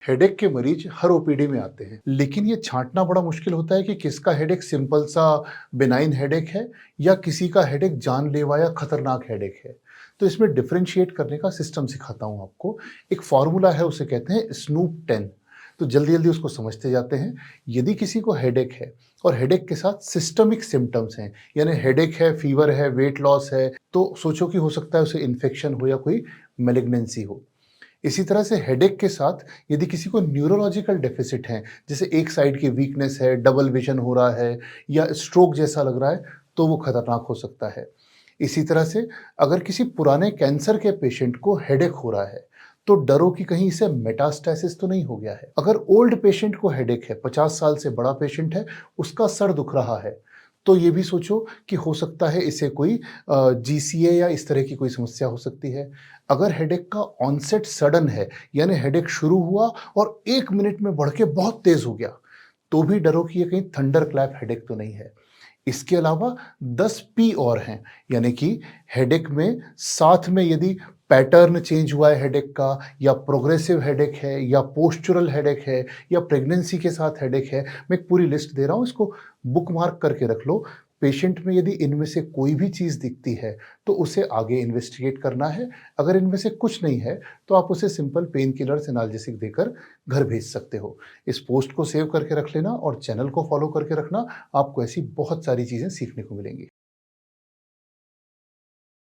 Headache के मरीज हर OPD में आते हैं, लेकिन ये छांटना बड़ा मुश्किल होता है कि किसका हेडेक सिंपल सा बिनाइन हेडेक है या किसी का हेडेक जानलेवा या खतरनाक हेडेक है। तो इसमें डिफरेंशिएट करने का सिस्टम सिखाता हूँ आपको। एक फॉर्मूला है, उसे कहते हैं स्नूप 10। तो जल्दी जल्दी उसको समझते जाते हैं। यदि किसी को हेडेक है और हेडेक के साथ सिस्टमिक सिम्टम्स हैं, यानी हेडेक है, फीवर है, वेट लॉस है, तो सोचो कि हो सकता है उसे इन्फेक्शन हो या कोई मेलिग्नेंसी हो। इसी तरह से हेडेक के साथ यदि किसी को न्यूरोलॉजिकल डेफिसिट है, जैसे एक साइड की वीकनेस है, डबल विजन हो रहा है या स्ट्रोक जैसा लग रहा है, तो वो खतरनाक हो सकता है। इसी तरह से अगर किसी पुराने कैंसर के पेशेंट को हेडेक हो रहा है, तो डरो कि कहीं इसे मेटास्टैसिस तो नहीं हो गया है। अगर ओल्ड पेशेंट को हेडेक है, 50 साल से बड़ा पेशेंट है, उसका सर दुख रहा है, तो ये भी सोचो कि हो सकता है इसे कोई जीसीए या इस तरह की कोई समस्या हो सकती है। अगर हेडेक का ऑनसेट सडन है, यानी हेडेक शुरू हुआ और 1 मिनट में बढ़ के बहुत तेज हो गया, तो भी डरो कि ये कहीं थंडर क्लैप हेडेक तो नहीं है। इसके अलावा 10 पी और हैं, यानी कि हेडेक में साथ में यदि पैटर्न चेंज हुआ है हेडेक का, या प्रोग्रेसिव हेडेक है, या पोस्चरल हेडेक है, या प्रेगनेंसी के साथ हेडेक है। मैं एक पूरी लिस्ट दे रहा हूँ, इसको बुक मार्क करके रख लो। पेशेंट में यदि इनमें से कोई भी चीज़ दिखती है, तो उसे आगे इन्वेस्टिगेट करना है। अगर इनमें से कुछ नहीं है, तो आप उसे सिंपल पेन किलर्स, एनाल्जेसिक देकर घर भेज सकते हो। इस पोस्ट को सेव करके रख लेना और चैनल को फॉलो करके रखना। आपको ऐसी बहुत सारी चीज़ें सीखने को मिलेंगी।